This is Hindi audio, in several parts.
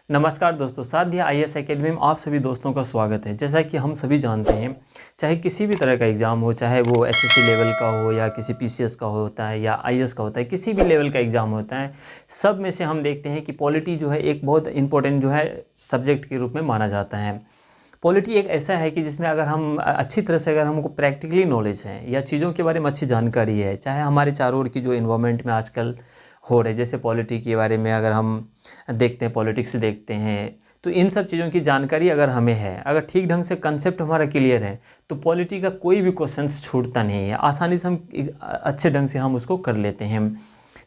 नमस्कार दोस्तों, साध्या आईएएस एकेडमी में आप सभी दोस्तों का स्वागत है। जैसा कि हम सभी जानते हैं, चाहे किसी भी तरह का एग्ज़ाम हो, चाहे वो एसएससी लेवल का हो या किसी पीसीएस का होता है या आईएएस का होता है, किसी भी लेवल का एग्ज़ाम होता है, सब में से हम देखते हैं कि पॉलिटी जो है एक बहुत इंपॉर्टेंट जो है सब्जेक्ट के रूप में माना जाता है। पॉलिटी एक ऐसा है कि जिसमें अगर हम अच्छी तरह से अगर हमको प्रैक्टिकली नॉलेज है या चीज़ों के बारे में अच्छी जानकारी है, चाहे हमारे चारों ओर की जो इन्वायरमेंट में आजकल हो रहे, जैसे पॉलिटी के बारे में अगर हम देखते हैं, पॉलिटिक्स देखते हैं, तो इन सब चीज़ों की जानकारी अगर हमें है, अगर ठीक ढंग से कंसेप्ट हमारा क्लियर है, तो पॉलिटी का कोई भी क्वेश्चंस छूटता नहीं है। आसानी से हम अच्छे ढंग से हम उसको कर लेते हैं,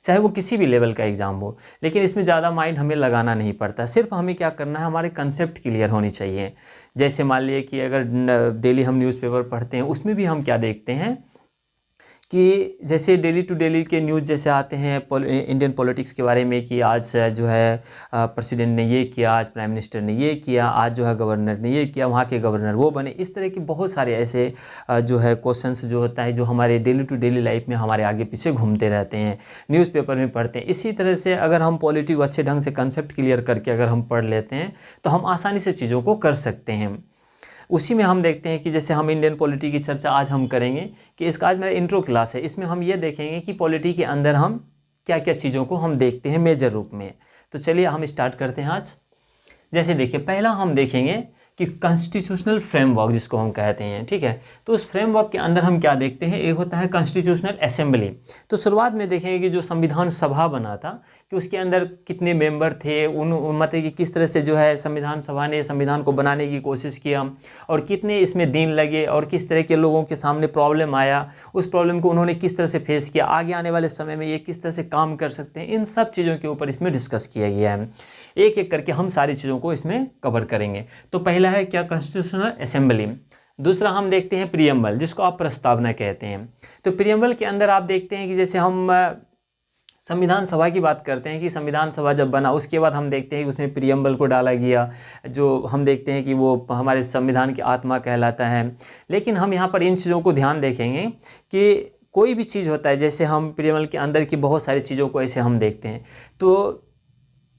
चाहे वो किसी भी लेवल का एग्ज़ाम हो। लेकिन इसमें ज़्यादा माइंड हमें लगाना नहीं पड़ता, सिर्फ हमें क्या करना है, हमारे कंसेप्ट क्लियर होनी चाहिए। जैसे मान लिए कि अगर डेली हम न्यूज़पेपर पढ़ते हैं, उसमें भी हम क्या देखते हैं कि जैसे डेली टू डेली के न्यूज़ जैसे आते हैं इंडियन पॉलिटिक्स के बारे में कि आज जो है प्रेसिडेंट ने ये किया, आज प्राइम मिनिस्टर ने ये किया, आज जो है गवर्नर ने ये किया, वहाँ के गवर्नर वो बने। इस तरह के बहुत सारे ऐसे जो है क्वेश्चंस जो होता है, जो हमारे डेली टू डेली लाइफ में हमारे आगे पीछे घूमते रहते हैं, न्यूज़पेपर में पढ़ते हैं। इसी तरह से अगर हम पॉलिटी को अच्छे ढंग से कंसेप्ट क्लियर करके अगर हम पढ़ लेते हैं, तो हम आसानी से चीज़ों को कर सकते हैं। उसी में हम देखते हैं कि जैसे हम इंडियन पॉलिटी की चर्चा आज हम करेंगे, कि इसका आज मेरा इंट्रो क्लास है। इसमें हम ये देखेंगे कि पॉलिटी के अंदर हम क्या क्या चीज़ों को हम देखते हैं मेजर रूप में। तो चलिए हम स्टार्ट करते हैं आज। जैसे देखिए, पहला हम देखेंगे कि कॉन्स्टिट्यूशनल फ्रेमवर्क जिसको हम कहते हैं, ठीक है। तो उस फ्रेमवर्क के अंदर हम क्या देखते हैं, एक होता है कॉन्स्टिट्यूशनल असेंबली। तो शुरुआत में देखेंगे कि जो संविधान सभा बना था, कि उसके अंदर कितने मेंबर थे, मतलब कि किस तरह से जो है संविधान सभा ने संविधान को बनाने की कोशिश किया, और कितने इसमें दिन लगे, और किस तरह के लोगों के सामने प्रॉब्लम आया, उस प्रॉब्लम को उन्होंने किस तरह से फेस किया, आगे आने वाले समय में ये किस तरह से काम कर सकते हैं। इन सब चीज़ों के ऊपर इसमें डिस्कस किया गया है। एक एक करके हम सारी चीज़ों को इसमें कवर करेंगे। तो पहला है क्या, कॉन्स्टिट्यूशनल असेंबली। दूसरा हम देखते हैं प्रियम्बल, जिसको आप प्रस्तावना कहते हैं। तो प्रियम्बल के अंदर आप देखते हैं कि जैसे हम संविधान सभा की बात करते हैं कि संविधान सभा जब बना, उसके बाद हम देखते हैं कि उसमें प्रियम्बल को डाला गया, जो हम देखते हैं कि वो हमारे संविधान की आत्मा कहलाता है। लेकिन हम यहाँ पर इन चीज़ों को ध्यान देखेंगे कि कोई भी चीज़ होता है, जैसे हम प्रियम्बल के अंदर की बहुत सारी चीज़ों को ऐसे हम देखते हैं, तो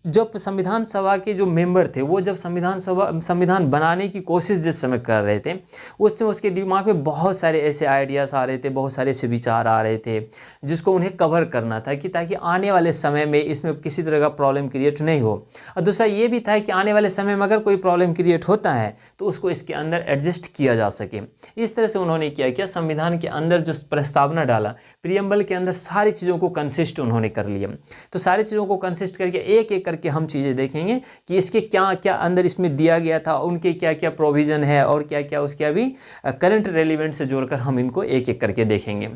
जब संविधान सभा के जो मेंबर थे, वो जब संविधान बनाने की कोशिश जिस समय कर रहे थे, उस समय उसके दिमाग में बहुत सारे ऐसे आइडियाज़ आ रहे थे, बहुत सारे ऐसे विचार आ रहे थे, जिसको उन्हें कवर करना था, कि ताकि आने वाले समय में इसमें किसी तरह का प्रॉब्लम क्रिएट नहीं हो। और दूसरा ये भी था कि आने वाले समय में अगर कोई प्रॉब्लम क्रिएट होता है, तो उसको इसके अंदर एडजस्ट किया जा सके। इस तरह से उन्होंने किया संविधान के अंदर जो प्रस्तावना डाला, प्रियम्बल के अंदर सारी चीज़ों को कंसिस्ट उन्होंने कर लिया। तो सारी चीज़ों को कंसिस्ट करके एक एक करके हम चीज़ें देखेंगे कि इसके क्या क्या अंदर इसमें दिया गया था, उनके क्या क्या प्रोविज़न है, और क्या क्या उसके अभी करंट रेलिवेंट से जोड़कर हम इनको एक एक करके देखेंगे।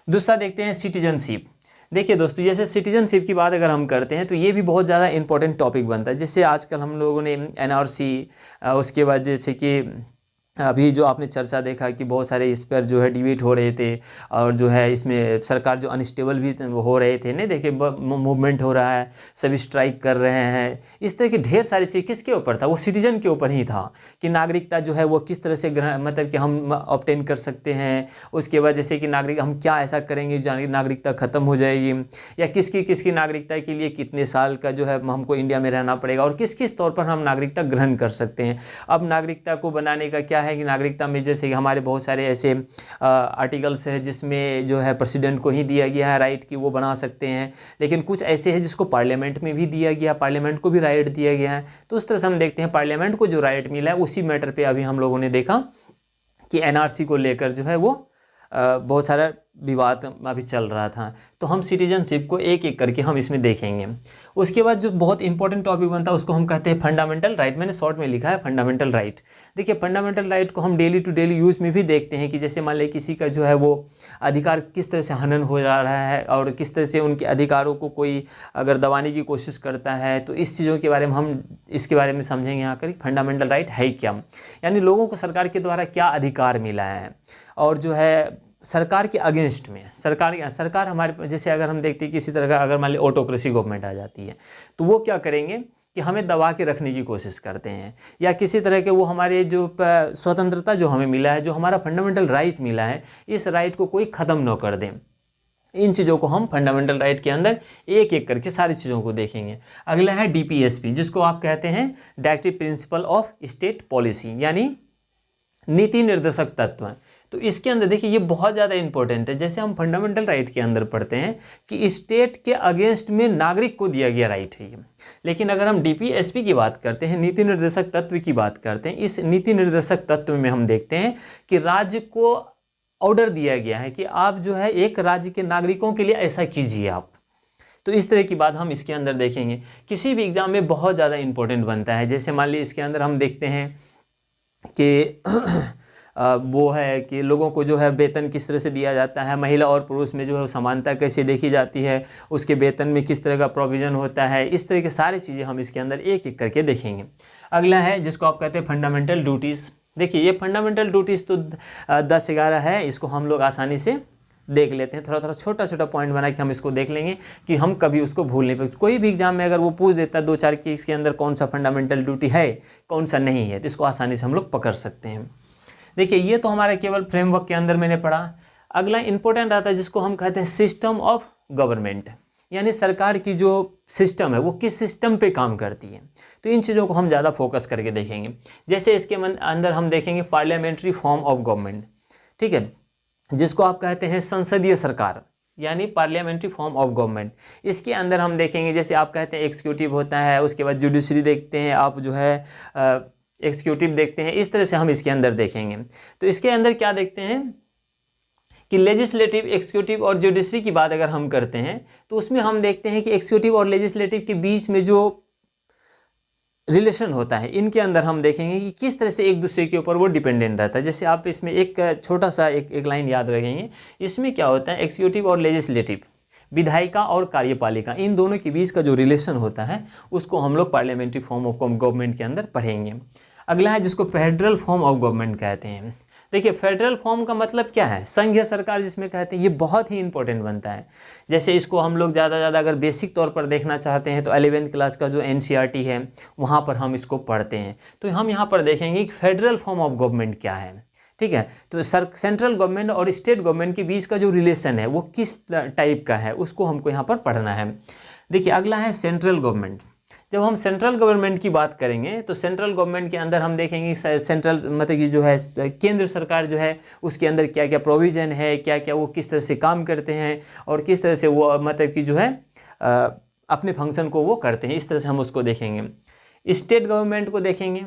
दूसरा देखते हैं सिटीजनशिप। देखिए दोस्तों, जैसे सिटीजनशिप की बात अगर हम करते हैं, तो ये भी बहुत ज़्यादा इंपॉर्टेंट टॉपिक बनता है। जैसे आजकल हम लोगों ने एनआरसी, उसके बाद जैसे कि अभी जो आपने चर्चा देखा कि बहुत सारे इस पर जो है डिबेट हो रहे थे, और जो है इसमें सरकार जो अनस्टेबल भी हो रहे थे, नहीं देखिए मूवमेंट हो रहा है, सभी स्ट्राइक कर रहे हैं, इस तरह की ढेर सारी चीज़ किसके ऊपर था, वो सिटीजन के ऊपर ही था, कि नागरिकता जो है वो किस तरह से मतलब कि हम ऑब्टेन कर सकते हैं। उसके बाद जैसे कि नागरिक हम क्या ऐसा करेंगे नागरिकता ख़त्म हो जाएगी, या किसकी नागरिकता के लिए कितने साल का जो है हमको इंडिया में रहना पड़ेगा, और किस किस तौर पर हम नागरिकता ग्रहण कर सकते हैं। अब नागरिकता को बनाने का क्या है कि नागरिकता में जैसे कि हमारे बहुत सारे ऐसे आर्टिकल्स हैं, जिसमें जो है प्रेसिडेंट को ही दिया गया है राइट कि वो बना सकते हैं, लेकिन कुछ ऐसे हैं जिसको पार्लियामेंट में भी दिया गया, पार्लियामेंट को भी राइट दिया गया है। तो उस तरह से हम देखते हैं पार्लियामेंट को जो राइट मिला है, उसी मैटर पे अभी हम लोगों ने देखा कि एनआरसी को लेकर जो है वो बहुत सारा विवाद अभी चल रहा था। तो हम सिटीजनशिप को एक एक करके हम इसमें देखेंगे। उसके बाद जो बहुत इंपॉर्टेंट टॉपिक बनता है, उसको हम कहते हैं फंडामेंटल राइट। मैंने शॉर्ट में लिखा है फंडामेंटल राइट। देखिए, फंडामेंटल राइट को हम डेली टू डेली यूज़ में भी देखते हैं, कि जैसे मान लें किसी का जो है वो अधिकार किस तरह से हनन हो जा रहा है, और किस तरह से उनके अधिकारों को कोई अगर दबाने की कोशिश करता है, तो इस चीज़ों के बारे में हम इसके बारे में समझेंगे यहाँ कर। फंडामेंटल राइट है क्या, यानी लोगों को सरकार के द्वारा क्या अधिकार मिला है, और जो है सरकार के अगेंस्ट में सरकार हमारे जैसे अगर हम देखते हैं किसी तरह का अगर मान ली ऑटोक्रेसी गवर्नमेंट आ जाती है, तो वो क्या करेंगे कि हमें दबा के रखने की कोशिश करते हैं, या किसी तरह के वो हमारे जो स्वतंत्रता जो हमें मिला है, जो हमारा फंडामेंटल राइट मिला है, इस राइट को कोई ख़त्म न कर दें। इन चीज़ों को हम फंडामेंटल राइट के अंदर एक एक करके सारी चीज़ों को देखेंगे। अगला है डीपीएसपी, जिसको आप कहते हैं directive principle of state policy, यानी नीति निर्देशक तत्व। तो इसके अंदर देखिए ये बहुत ज़्यादा इंपॉर्टेंट है। जैसे हम फंडामेंटल राइट के अंदर पढ़ते हैं कि स्टेट के अगेंस्ट में नागरिक को दिया गया राइट है ये, लेकिन अगर हम डीपीएसपी की बात करते हैं, नीति निर्देशक तत्व की बात करते हैं, इस नीति निर्देशक तत्व में हम देखते हैं कि राज्य को ऑर्डर दिया गया है कि आप जो है एक राज्य के नागरिकों के लिए ऐसा कीजिए आप। तो इस तरह की बात हम इसके अंदर देखेंगे। किसी भी एग्जाम में बहुत ज़्यादा इंपॉर्टेंट बनता है। जैसे मान लीजिए इसके अंदर हम देखते हैं कि वो है कि लोगों को जो है वेतन किस तरह से दिया जाता है, महिला और पुरुष में जो है समानता कैसे देखी जाती है, उसके वेतन में किस तरह का प्रोविज़न होता है, इस तरह की सारी चीज़ें हम इसके अंदर एक एक करके देखेंगे। अगला है जिसको आप कहते हैं फंडामेंटल ड्यूटीज़। देखिए ये फंडामेंटल ड्यूटीज़ तो 10-11 है, इसको हम लोग आसानी से देख लेते हैं। थोड़ा थोड़ा छोटा छोटा पॉइंट बना के हम इसको देख लेंगे कि हम कभी उसको भूल नहीं पाएंगे। कोई भी एग्जाम में अगर वो पूछ देता है 2-4 कि इसके अंदर कौन सा फंडामेंटल ड्यूटी है, कौन सा नहीं है, तो इसको आसानी से हम लोग पकड़ सकते हैं। देखिए ये तो हमारा केवल फ्रेमवर्क के अंदर मैंने पढ़ा। अगला इंपॉर्टेंट आता है जिसको हम कहते हैं सिस्टम ऑफ गवर्नमेंट, यानी सरकार की जो सिस्टम है वो किस सिस्टम पे काम करती है। तो इन चीज़ों को हम ज़्यादा फोकस करके देखेंगे। जैसे इसके अंदर हम देखेंगे पार्लियामेंट्री फॉर्म ऑफ गवर्नमेंट, ठीक है, जिसको आप कहते हैं संसदीय सरकार, यानी पार्लियामेंट्री फॉर्म ऑफ गवर्नमेंट। इसके अंदर हम देखेंगे जैसे आप कहते हैं एग्जीक्यूटिव होता है, उसके बाद जुडिशरी देखते हैं आप, जो है एक्सिक्यूटिव देखते हैं, इस तरह से हम इसके अंदर देखेंगे। तो इसके अंदर क्या देखते हैं कि लेजिस्लेटिव, एक्सिक्यूटिव और जुडिशरी की बात अगर हम करते हैं तो उसमें हम देखते हैं कि एक्सिक्यूटिव और लेजिस्लेटिव के बीच में जो रिलेशन होता है, इनके अंदर हम देखेंगे कि किस तरह से एक दूसरे के ऊपर वो डिपेंडेंट रहता है। जैसे आप इसमें एक छोटा सा एक लाइन याद रखेंगे, इसमें क्या होता है एक्सिक्यूटिव और लेजिस्लेटिव, विधायिका और कार्यपालिका, इन दोनों के बीच का जो रिलेशन होता है उसको हम लोग पार्लियामेंट्री फॉर्म ऑफ गवर्नमेंट के अंदर पढ़ेंगे। अगला है जिसको फेडरल फॉर्म ऑफ गवर्नमेंट कहते हैं। देखिए फेडरल फॉर्म का मतलब क्या है, संघीय सरकार जिसमें कहते हैं, ये बहुत ही इंपॉर्टेंट बनता है। जैसे इसको हम लोग ज़्यादा अगर बेसिक तौर पर देखना चाहते हैं तो 11th क्लास का जो NCERT है वहाँ पर हम इसको पढ़ते हैं। तो हम यहाँ पर देखेंगे कि फेडरल फॉर्म ऑफ गवर्नमेंट क्या है, ठीक है। तो सेंट्रल गवर्नमेंट और स्टेट गवर्नमेंट के बीच का जो रिलेशन है वो किस टाइप का है उसको हमको यहाँ पर पढ़ना है। देखिए अगला है सेंट्रल गवर्नमेंट। जब हम सेंट्रल गवर्नमेंट की बात करेंगे तो सेंट्रल गवर्नमेंट के अंदर हम देखेंगे सेंट्रल मतलब कि जो है केंद्र सरकार जो है उसके अंदर क्या क्या प्रोविज़न है, क्या क्या वो किस तरह से काम करते हैं और किस तरह से वो मतलब कि जो है अपने फंक्शन को वो करते हैं, इस तरह से हम उसको देखेंगे। स्टेट गवर्नमेंट को देखेंगे।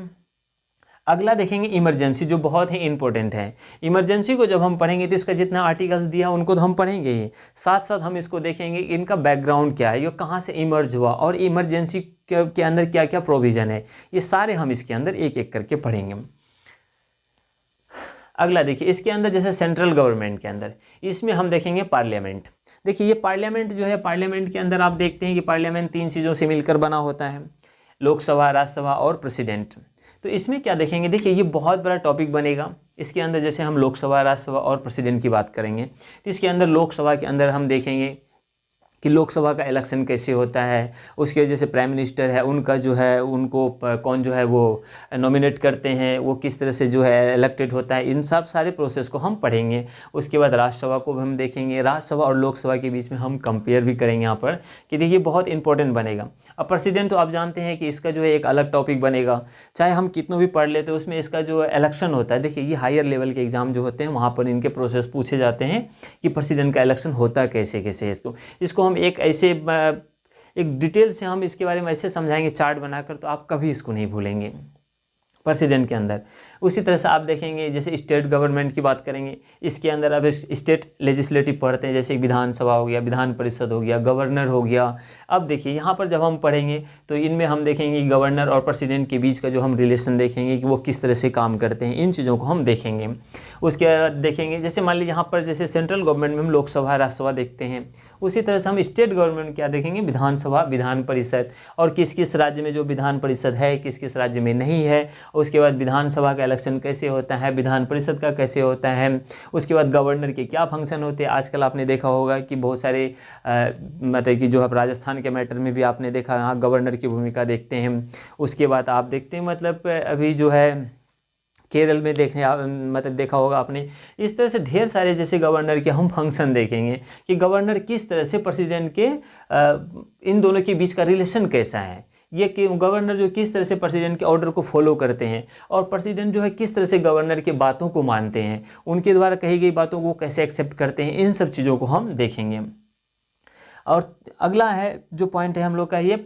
अगला देखेंगे इमरजेंसी, जो बहुत ही इंपॉर्टेंट है। इमरजेंसी को जब हम पढ़ेंगे तो इसका जितना आर्टिकल्स दिया उनको तो हम पढ़ेंगे ही, साथ साथ हम इसको देखेंगे कि इनका बैकग्राउंड क्या है, ये कहाँ से इमर्ज हुआ और इमरजेंसी के अंदर क्या क्या प्रोविज़न है, ये सारे हम इसके अंदर एक एक करके पढ़ेंगे। अगला देखिए इसके अंदर जैसे सेंट्रल गवर्नमेंट के अंदर इसमें हम देखेंगे पार्लियामेंट। देखिए ये पार्लियामेंट जो है, पार्लियामेंट के अंदर आप देखते हैं कि पार्लियामेंट 3 चीज़ों से मिलकर बना होता है, लोकसभा, राज्यसभा और प्रेसिडेंट। तो इसमें क्या देखेंगे, देखिए ये बहुत बड़ा टॉपिक बनेगा। इसके अंदर जैसे हम लोकसभा, राज्यसभा और प्रेसिडेंट की बात करेंगे तो इसके अंदर लोकसभा के अंदर हम देखेंगे कि लोकसभा का इलेक्शन कैसे होता है, उसके वजह से प्राइम मिनिस्टर है उनका जो है उनको कौन जो है वो नॉमिनेट करते हैं, वो किस तरह से जो है इलेक्टेड होता है, इन सब सारे प्रोसेस को हम पढ़ेंगे। उसके बाद राज्यसभा को भी हम देखेंगे, राज्यसभा और लोकसभा के बीच में हम कंपेयर भी करेंगे यहाँ पर कि देखिए बहुत इंपॉर्टेंट बनेगा। अब प्रेसिडेंट तो आप जानते हैं कि इसका जो है एक अलग टॉपिक बनेगा, चाहे हम कितनों भी पढ़ लेते हैं उसमें इसका जो इलेक्शन होता है। देखिए ये हायर लेवल के एग्जाम जो होते हैं वहाँ पर इनके प्रोसेस पूछे जाते हैं कि प्रेसिडेंट का इलेक्शन होता कैसे कैसे है। इसको हम एक ऐसे एक डिटेल से हम इसके बारे में ऐसे समझाएंगे चार्ट बनाकर, तो आप कभी इसको नहीं भूलेंगे प्रेसिडेंट के अंदर। उसी तरह से आप देखेंगे जैसे स्टेट गवर्नमेंट की बात करेंगे, इसके अंदर अब स्टेट लेजिस्लेटिव पढ़ते हैं, जैसे विधानसभा हो गया, विधान परिषद हो गया, गवर्नर हो गया। अब देखिए यहाँ पर जब हम पढ़ेंगे तो इनमें हम देखेंगे गवर्नर और प्रेसिडेंट के बीच का जो हम रिलेशन देखेंगे कि वो किस तरह से काम करते हैं, इन चीज़ों को हम देखेंगे। उसके बाद देखेंगे जैसे मान लीजिए यहाँ पर जैसे सेंट्रल गवर्नमेंट में हम लोकसभा, राज्यसभा देखते हैं, उसी तरह से हम स्टेट गवर्नमेंट क्या देखेंगे, विधानसभा, विधान परिषद, और किस किस राज्य में जो विधान परिषद है, किस किस राज्य में नहीं है। उसके बाद विधानसभा का इलेक्शन कैसे होता है, विधान परिषद का कैसे होता है। उसके बाद गवर्नर के क्या फंक्शन होते हैं। आजकल आपने देखा होगा कि बहुत सारे मतलब कि जो है राजस्थान के मैटर में भी आपने देखा, यहाँ गवर्नर की भूमिका देखते हैं। उसके बाद आप देखते हैं मतलब अभी जो है केरल में मतलब देखा होगा आपने। इस तरह से ढेर सारे जैसे गवर्नर के हम फंक्शन देखेंगे कि गवर्नर किस तरह से प्रेसिडेंट के इन दोनों के बीच का रिलेशन कैसा है, ये कि गवर्नर जो किस तरह से प्रेसिडेंट के ऑर्डर को फॉलो करते हैं और प्रेसिडेंट जो है किस तरह से गवर्नर की बातों को मानते हैं, उनके द्वारा कही गई बातों को कैसे एक्सेप्ट करते हैं, इन सब चीज़ों को हम देखेंगे। और अगला है जो पॉइंट है हम लोग का ये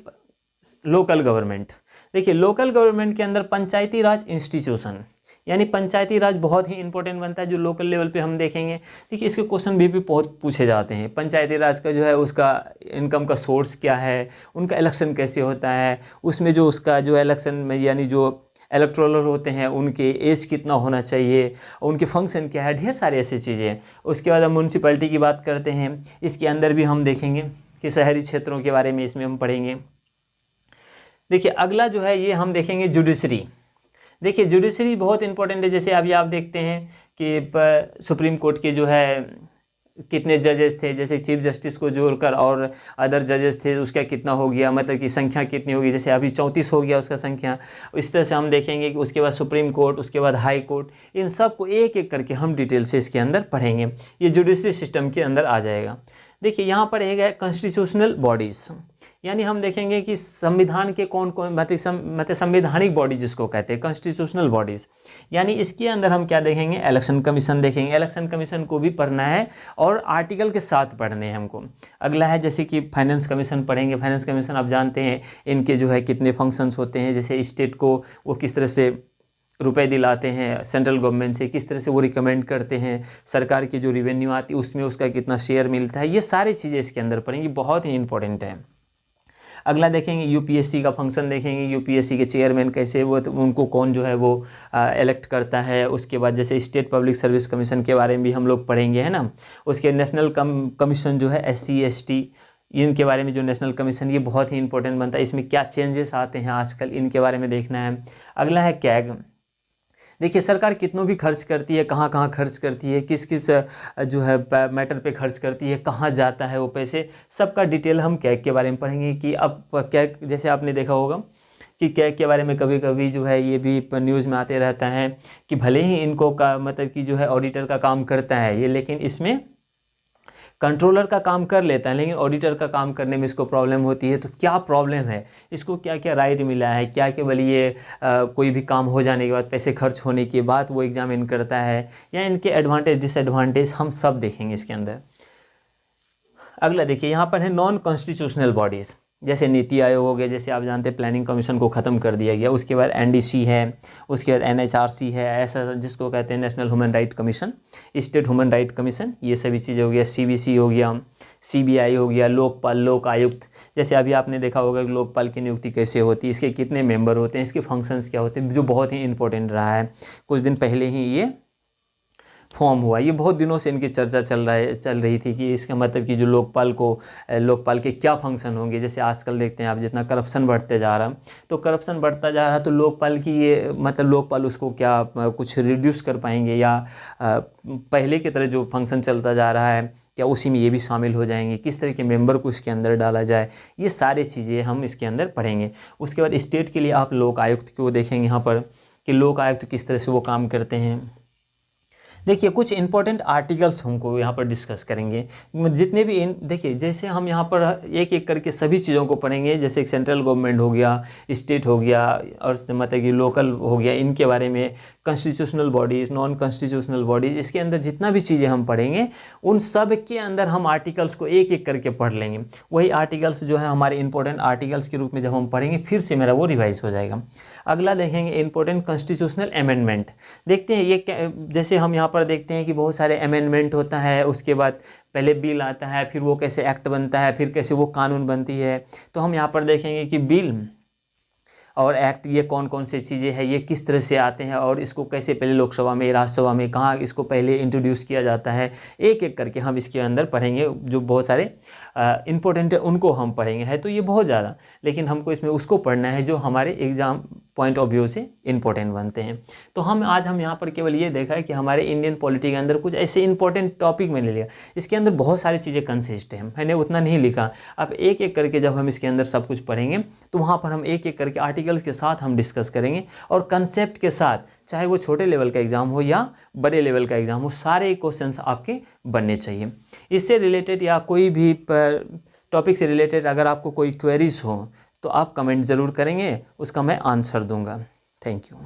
लोकल गवर्नमेंट। देखिए लोकल गवर्नमेंट के अंदर पंचायती राज इंस्टीट्यूशन यानी पंचायती राज बहुत ही इंपॉर्टेंट बनता है, जो लोकल लेवल पे हम देखेंगे। देखिए इसके क्वेश्चन भी बहुत पूछे जाते हैं। पंचायती राज का जो है उसका इनकम का सोर्स क्या है, उनका इलेक्शन कैसे होता है, उसमें जो उसका जो इलेक्शन में यानी जो इलेक्टोरल होते हैं उनके एज कितना होना चाहिए, उनके फंक्शन क्या है, ढेर सारी ऐसी चीज़ें। उसके बाद हम म्यूनसिपैलिटी की बात करते हैं, इसके अंदर भी हम देखेंगे कि शहरी क्षेत्रों के बारे में इसमें हम पढ़ेंगे। देखिए अगला जो है ये हम देखेंगे जुडिशरी। देखिए जुडिशरी बहुत इंपॉर्टेंट है। जैसे अभी आप देखते हैं कि सुप्रीम कोर्ट के जो है कितने जजेस थे, जैसे चीफ जस्टिस को जोड़कर और अदर जजेस थे उसका कितना हो गया, मतलब कि संख्या कितनी होगी, जैसे अभी 34 हो गया उसका संख्या। इस तरह से हम देखेंगे कि उसके बाद सुप्रीम कोर्ट, उसके बाद हाई कोर्ट, इन सब को एक एक करके हम डिटेल से इसके अंदर पढ़ेंगे। ये जुडिशरी सिस्टम के अंदर आ जाएगा। देखिए यहाँ पर है कॉन्स्टिट्यूशनल बॉडीज़, यानी हम देखेंगे कि संविधान के कौन कौन मतलब संवैधानिक बॉडी जिसको कहते हैं कॉन्स्टिट्यूशनल बॉडीज़, यानी इसके अंदर हम क्या देखेंगे, इलेक्शन कमीशन देखेंगे। इलेक्शन कमीशन को भी पढ़ना है और आर्टिकल के साथ पढ़ने हैं हमको। अगला है जैसे कि फाइनेंस कमीशन पढ़ेंगे। फाइनेंस कमीशन आप जानते हैं इनके जो है कितने फंक्शंस होते हैं, जैसे स्टेट को वो किस तरह से रुपए दिलाते हैं सेंट्रल गवर्नमेंट से, किस तरह से वो रिकमेंड करते हैं, सरकार की जो रिवेन्यू आती है उसमें उसका कितना शेयर मिलता है, ये सारी चीज़ें इसके अंदर पढ़ेंगे, बहुत ही इंपॉर्टेंट है। अगला देखेंगे यूपीएससी का फंक्शन देखेंगे, यूपीएससी के चेयरमैन कैसे वो उनको कौन जो है वो इलेक्ट करता है। उसके बाद जैसे स्टेट पब्लिक सर्विस कमीशन के बारे में भी हम लोग पढ़ेंगे, है ना। उसके नेशनल कमीशन जो है SC ST इनके बारे में जो नेशनल कमीशन, ये बहुत ही इंपॉर्टेंट बनता है। इसमें क्या चेंजेस आते हैं आजकल, इनके बारे में देखना है। अगला है कैग। देखिए सरकार कितनों भी खर्च करती है, कहाँ कहाँ खर्च करती है, किस किस जो है मैटर पे खर्च करती है, कहाँ जाता है वो पैसे, सबका डिटेल हम कैग के बारे में पढ़ेंगे। कि अब कैग जैसे आपने देखा होगा कि कैग के बारे में कभी कभी जो है ये भी न्यूज़ में आते रहता है कि भले ही इनको का मतलब कि जो है ऑडिटर का काम करता है ये, लेकिन इसमें कंट्रोलर का काम कर लेता है, लेकिन ऑडिटर का काम करने में इसको प्रॉब्लम होती है। तो क्या प्रॉब्लम है, इसको क्या क्या राइट मिला है, क्या केवल ये कोई भी काम हो जाने के बाद, पैसे खर्च होने के बाद वो एग्जामिन करता है, या इनके एडवांटेज डिसएडवांटेज हम सब देखेंगे इसके अंदर। अगला देखिए यहाँ पर है नॉन कॉन्स्टिट्यूशनल बॉडीज़, जैसे नीति आयोग हो गया, जैसे आप जानते हैं प्लानिंग कमीशन को ख़त्म कर दिया गया। उसके बाद NDC है, उसके बाद NHRC है, ऐसा जिसको कहते हैं national human right commission, state human right commission, ये सभी चीज़ें हो गया। CBC हो गया, CBI हो गया, लोकपाल, लोक आयुक्त। जैसे अभी आपने देखा होगा कि लोकपाल की नियुक्ति कैसे होती है, इसके कितने मेंबर होते हैं, इसके फंक्शंस क्या होते हैं, जो बहुत ही इंपॉर्टेंट रहा है। कुछ दिन पहले ही ये फॉर्म हुआ, ये बहुत दिनों से इनकी चर्चा चल रही थी कि इसका मतलब कि जो लोकपाल के क्या फंक्शन होंगे। जैसे आजकल देखते हैं आप जितना करप्शन बढ़ते जा रहा, तो करप्शन बढ़ता जा रहा, तो लोकपाल की ये मतलब लोकपाल उसको क्या कुछ रिड्यूस कर पाएंगे, या पहले की तरह जो फंक्शन चलता जा रहा है क्या उसी में ये भी शामिल हो जाएंगे, किस तरह के मेंबर को इसके अंदर डाला जाए, ये सारी चीज़ें हम इसके अंदर पढ़ेंगे। उसके बाद स्टेट के लिए आप लोक आयुक्त को देखेंगे यहाँ पर कि लोक आयुक्त किस तरह से वो काम करते हैं। देखिए कुछ इंपॉर्टेंट आर्टिकल्स हमको यहाँ पर डिस्कस करेंगे, जितने भी देखिए जैसे हम यहाँ पर एक एक करके सभी चीज़ों को पढ़ेंगे। जैसे सेंट्रल गवर्नमेंट हो गया, स्टेट हो गया, और मतलब कि लोकल हो गया, इनके बारे में constitutional bodies, non constitutional bodies, इसके अंदर जितना भी चीज़ें हम पढ़ेंगे उन सब के अंदर हम आर्टिकल्स को एक एक करके पढ़ लेंगे। वही आर्टिकल्स जो है हमारे इंपॉर्टेंट आर्टिकल्स के रूप में जब हम पढ़ेंगे फिर से मेरा वो रिवाइज हो जाएगा। अगला देखेंगे इंपॉर्टेंट कॉन्स्टिट्यूशनल अमेंडमेंट। देखते हैं ये जैसे हम यहाँ पर देखते हैं कि बहुत सारे अमेंडमेंट होता है, उसके बाद पहले बिल आता है, फिर वो कैसे एक्ट बनता है, फिर कैसे वो कानून बनती है। तो हम यहाँ पर देखेंगे कि बिल और एक्ट ये कौन कौन सी चीज़ें हैं, ये किस तरह से आते हैं, और इसको कैसे पहले लोकसभा में, राज्यसभा में, कहाँ इसको पहले इंट्रोड्यूस किया जाता है, एक एक करके हम इसके अंदर पढ़ेंगे। जो बहुत सारे इंपॉर्टेंट है उनको हम पढ़ेंगे। है तो ये बहुत ज़्यादा, लेकिन हमको इसमें उसको पढ़ना है जो हमारे एग्ज़ाम पॉइंट ऑफ व्यू से इंपॉर्टेंट बनते हैं। तो हम यहाँ पर केवल ये देखा है कि हमारे इंडियन पॉलिटी के अंदर कुछ ऐसे इंपॉर्टेंट टॉपिक मैंने लिया, इसके अंदर बहुत सारी चीज़ें कंसिस्ट है, मैंने उतना नहीं लिखा। अब एक एक करके जब हम इसके अंदर सब कुछ पढ़ेंगे तो वहाँ पर हम एक एक करके आर्टिकल प्रैक्टिकल्स के साथ हम डिस्कस करेंगे और कंसेप्ट के साथ, चाहे वो छोटे लेवल का एग्ज़ाम हो या बड़े लेवल का एग्ज़ाम हो, सारे क्वेश्चंस आपके बनने चाहिए। इससे रिलेटेड या कोई भी टॉपिक से रिलेटेड अगर आपको कोई क्वेरीज हो तो आप कमेंट ज़रूर करेंगे, उसका मैं आंसर दूंगा। Thank you.